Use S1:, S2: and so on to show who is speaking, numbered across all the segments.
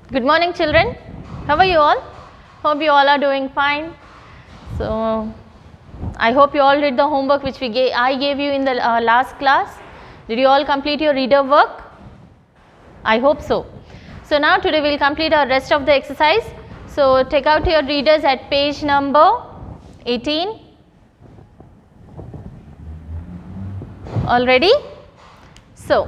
S1: Good morning, children. How are you all? Hope you all are doing fine. So, I hope you all did the homework which I gave you in the last class. Did you all complete your reader work? I hope so. So, now today we will complete our rest of the exercise. So, take out your readers at page number 18. All ready? So,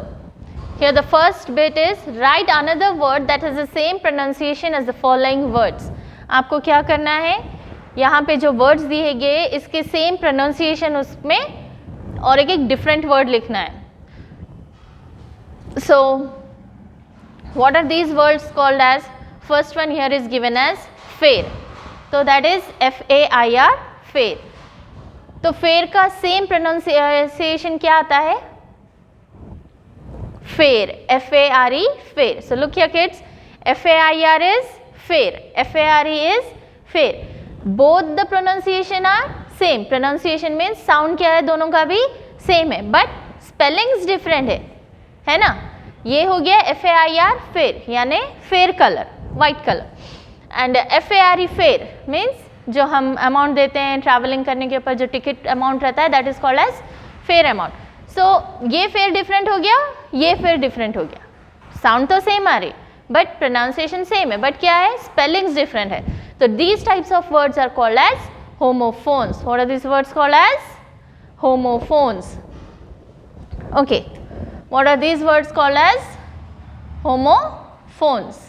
S1: here the first bit is write another word that has the same pronunciation as the following words. आपको क्या करना है, यहाँ पे जो words दिए गए इसके same pronunciation उसमें और एक different word लिखना है. So what are these words called as? First one here is given as fair. So that is F-A-I-R, fair. तो fair का same pronunciation क्या आता है? Fair, F-A-R-E, fair. So look here kids, F-A-I-R is fair, F-A-R-E is fair. Both the pronunciation are same. Pronunciation means sound क्या है दोनों का भी same है, but spellings different है ना? ये हो गया F-A-I-R fair यानी fair color, white color. And F-A-R-E fair means जो हम amount देते हैं traveling करने के ऊपर जो ticket amount रहता है, that is called as fair amount. So ये fair different हो गया, ये fair different हो गया. Sound तो same आ रही, but pronunciation same है, but क्या है, spellings different है. So these types of words are called as homophones. What are these words called as? Homophones. Okay. What are these words called as? Homophones.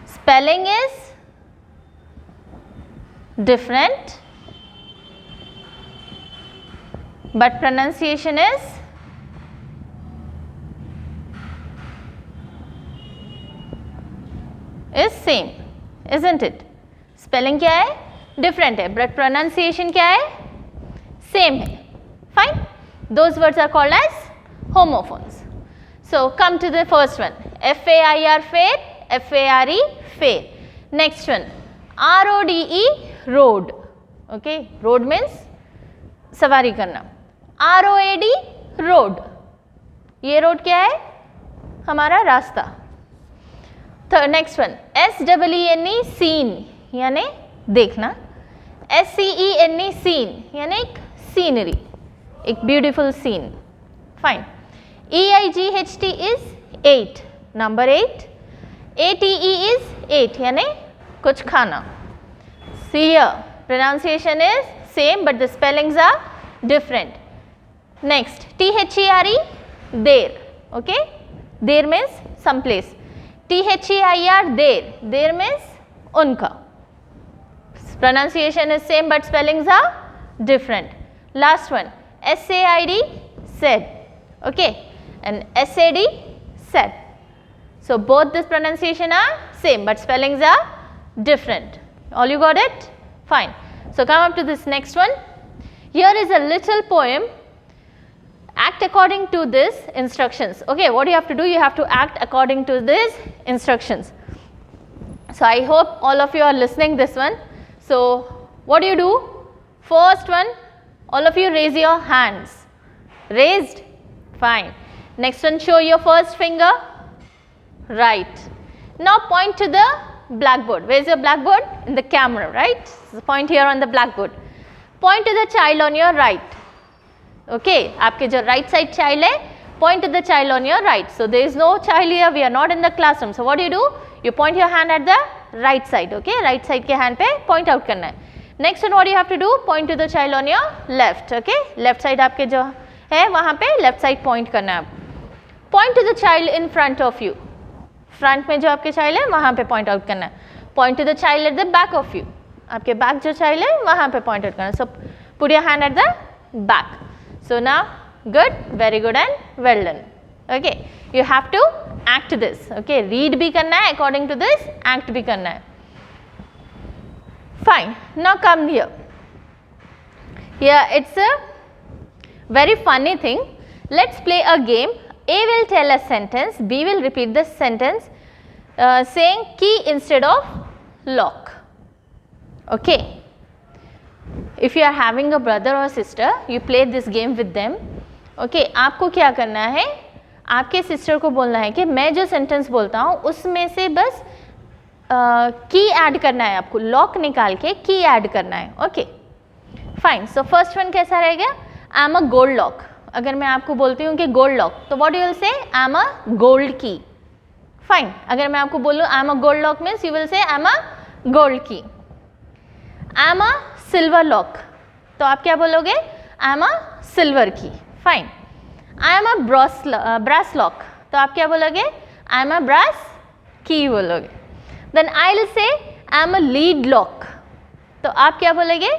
S1: Spelling is different, but pronunciation is same, isn't it? Spelling क्या है? Different है, but pronunciation क्या है? Same है. Fine. Those words are called as homophones. So come to the first one. F-A-I-R fair, F-A-R-E fair. Next one. R-O-D-E road. Okay. Road means सवारी करना. R-O-A-D road. ये road क्या है? हमारा रास्ता. Third, next one. S-E-E-N-E scene यानी देखना. S-C-E-N-E scene यानी एक scenery, एक beautiful scene. Fine. E-I-G-H-T is 8, number 8. A-T-E is 8 यानी कुछ खाना. See here, pronunciation is same but the spellings are different. Next, T-H-E-R-E, there. Okay, there means some place. T-H-E-I-R, there. There means unka. Pronunciation is same but spellings are different. Last one, S-A-I-D, said. Okay, and S-A-D, said. So both this pronunciation are same but spellings are different. All you got it? Fine. So come up to this next one. Here is a little poem. Act according to these instructions. Okay, what you have to do? You have to act according to these instructions. So I hope all of you are listening this one. So what do? First one, all of you raise your hands. Raised? Fine. Next one, show your first finger. Right. Now point to the blackboard. Where is your blackboard? In the camera, right? So point here on the blackboard. Point to the child on your right. Okay, आपके जो right side child है, point to the child on your right. So there is no child here. We are not in the classroom. So what do? You point your hand at the right side. Okay, right side के hand पे point out करना है. Next one, what do you have to do? Point to the child on your left. Okay, left side आपके जो है वहाँ पे left side point करना है. Point to the child in front of you. Front में जो आपके child है वहाँ पे point out करना है. Point to the child at the back of you. आपके back जो child है वहाँ पे point out करना है. So put your hand at the back. So now, good, very good and well done. Okay, you have to act this. Okay, read भी करना है according to this, act भी करना है. Fine. Now come here. Here it's a very funny thing. Let's play a game. A will tell a sentence, B will repeat the sentence saying key instead of lock. Okay. If you are having a brother or sister, you play this game with them. Okay, आपको क्या करना है? आपके sister को बोलना है कि मैं जो सेंटेंस बोलता हूँ उसमें से बस की ऐड करना है, आपको लॉक निकाल के की ऐड करना है. Okay fine. So first one कैसा रहेगा? I am a gold lock. अगर मैं आपको बोलती हूँ कि गोल्ड लॉक, तो what you will say? I am a gold key. Fine. अगर मैं आपको बोलूँ I am a gold lock means you will say I am a gold key. I am a silver lock, तो आप क्या बोलोगे? I am a silver key. Fine. I am a brass lock, तो आप क्या बोलोगे? आई एम अ ब्रास की बोलोगे. Then I will say I am a lead lock, तो आप क्या बोलोगे?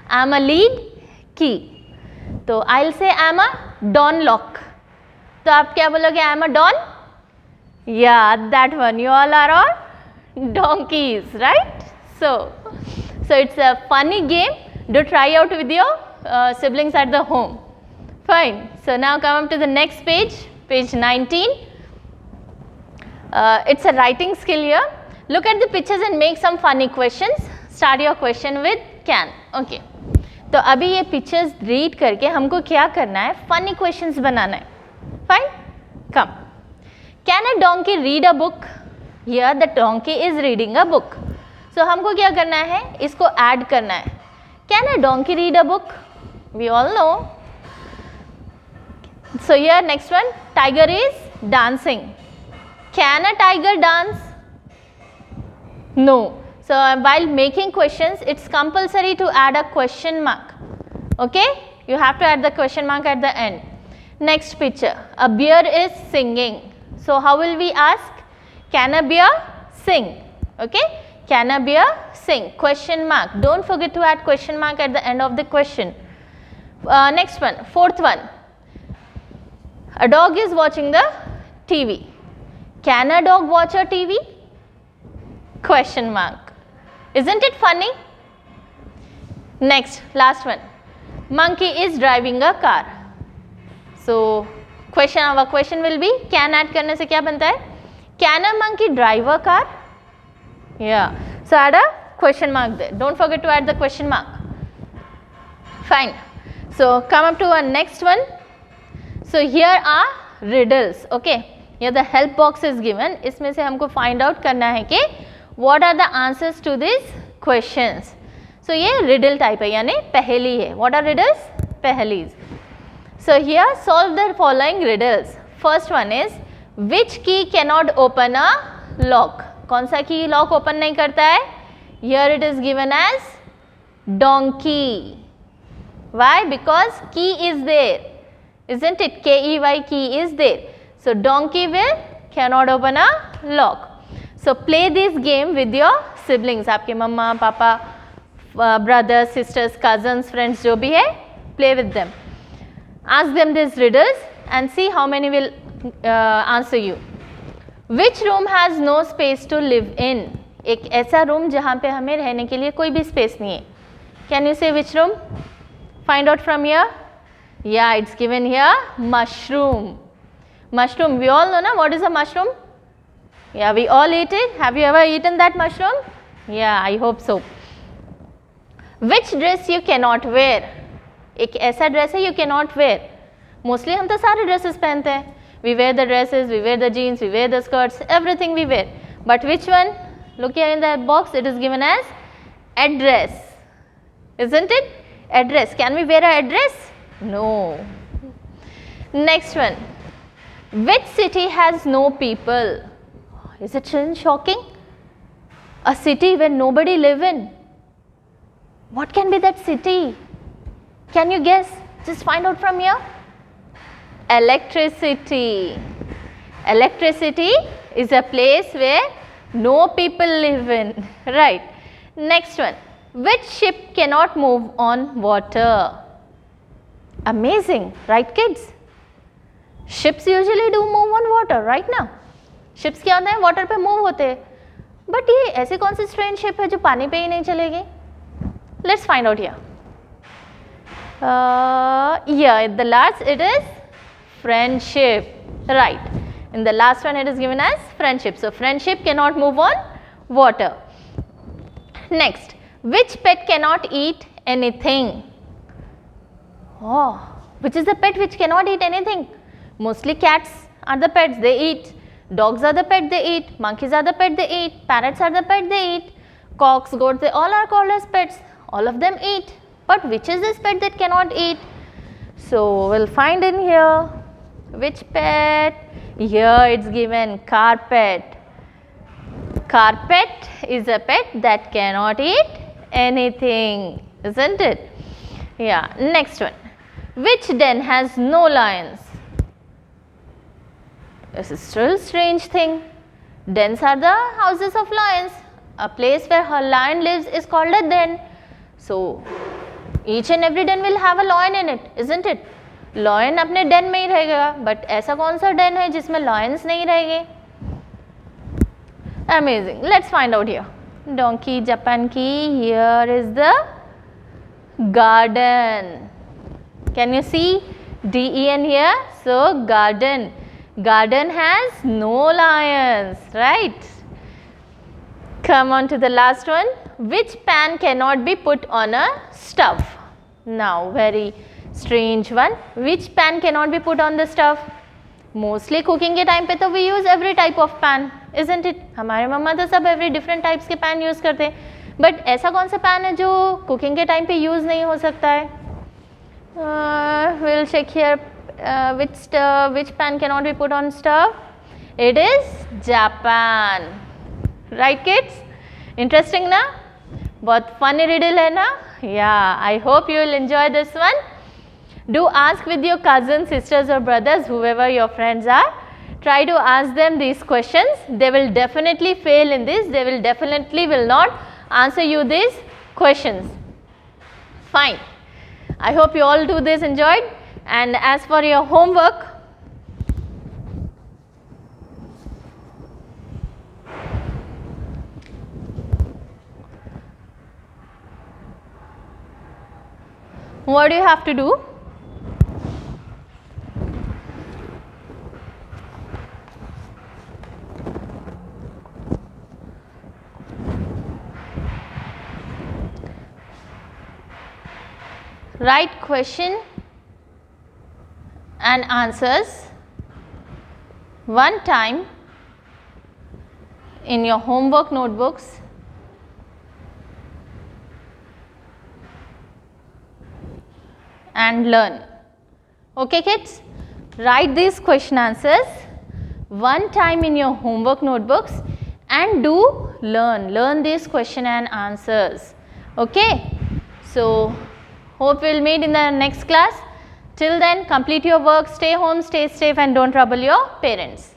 S1: आई एम अ लीड की. तो I will say I am a don lock, तो आप क्या बोलोगे? I am a don. या that one, you all are all donkeys, right? So it's a funny game. Do try out with your siblings at the home. Fine. So now come up to the next page, page 19. It's a writing skill here. Look at the pictures and make some funny questions. Start your question with can. Okay. तो अभी ये pictures read करके हमको क्या करना है? Funny questions बनाना है. Fine. Come. Can a donkey read a book? Here the donkey is reading a book. सो हमको क्या करना है? इसको ऐड करना है. Can a donkey read a book? We all know. So here next one, tiger is dancing. Can a tiger dance? No. So while making questions, it's compulsory to add a question mark. Okay, you have to add the question mark at the end. Next picture, a bear is singing. So how will we ask? Can a bear sing? Okay, can a bear sing? Question mark. Don't forget to add question mark at the end of the question. Next one, fourth one, a dog is watching the TV. Can a dog watch a TV? Question mark. Isn't it funny? Next, last one, monkey is driving a car. So our question will be, can add करने से क्या बनता है? Can a monkey drive a car? Yeah. So add a question mark there. Don't forget to add the question mark. Fine. So come up to our next one. So here are riddles. Okay. Here the help box is given. इसमें से हमको find out करना है कि what are the answers to these questions. So ये riddle type है, यानी पहेली है. What are riddles? पहेलीज. So here solve the following riddles. First one is, which key cannot open a lock? कौन सा key lock open नहीं करता है? Here it is given as donkey. Why? Because key is there, isn't it? K-E-Y, key is there. So donkey will cannot open a lock. So play this game with your siblings. आपके मम्मा पापा, brothers, sisters, cousins, friends जो भी है, play with them. Ask them these riddles and see how many will answer you. Which room has no space to live in? एक ऐसा room जहाँ पे हमें रहने के लिए कोई भी स्पेस नहीं है. Can you say which room? Find out from here. Yeah, it's given here, mushroom. Mushroom, we all know na what is a mushroom? Yeah, we all eat it. Have you ever eaten that mushroom? Yeah, I hope so. Which dress you cannot wear? एक ऐसा dress है you cannot wear. Mostly हम तो सारे dresses पहनते हैं. We wear the dresses, we wear the jeans, we wear the skirts, everything we wear. But which one? Look here in the box, it is given as address. Isn't it? Address. Can we wear a address? No. Next one. Which city has no people? Is it shocking? A city where nobody live in. What can be that city? Can you guess? Just find out from here. Electricity. Electricity is a place where no people live in. Right. Next one. Which ship cannot move on water? Amazing, right kids? Ships usually do move on water, right now? Ships क्या होते हैं? Water पे move होते हैं. But ये ऐसी कौन सी strange ship है जो पानी पे ही नहीं चलेगी? Let's find out here. Yeah, the last it is friendship, right? In the last one it is given as friendship. So friendship cannot move on water. Next, which pet cannot eat anything? Oh, which is the pet which cannot eat anything? Mostly cats are the pets, they eat. Dogs are the pet, they eat. Monkeys are the pet, they eat. Parrots are the pet, they eat. Cocks, goats, they all are called as pets. All of them eat. But which is this pet that cannot eat? So we'll find in here. Which pet? Here it's given carpet. Carpet is a pet that cannot eat anything, isn't it? Yeah, next one. Which den has no lions? This is still a strange thing. Dens are the houses of lions. A place where a lion lives is called a den. So, each and every den will have a lion in it, isn't it? Lion अपने den में ही रहेगा, but ऐसा कौन सा den है जिसमें lions नहीं रहेंगे? Amazing. Let's find out here. Donkey, Japan key. Here is the garden. Can you see DEN here? So, garden. Garden has no lions, right? Come on to the last one. Which pan cannot be put on a stove? Now, very strange one. Which pan cannot be put on the stove? Mostly cooking के time पे तो we use every type of pan, isn't it? हमारे मम्मा तो सब every different types के pan use करते हैं. But ऐसा कौन सा pan है जो cooking के time पे use नहीं हो सकता है? We'll check here which pan cannot be put on stove. It is Japan. Right kids? Interesting ना? बहुत funny riddle है ना? Yeah, I hope you will enjoy this one. Do ask with your cousins, sisters or brothers, whoever your friends are. Try to ask them these questions. They will definitely fail in this. They will definitely will not answer you these questions. Fine. I hope you all do this enjoyed. And as for your homework, what do you have to do? Write question and answers one time in your homework notebooks and learn. Okay kids, write these question answers one time in your homework notebooks and do learn these question and answers. Okay, so hope we will meet in the next class. Till then, complete your work, stay home, stay safe and don't trouble your parents.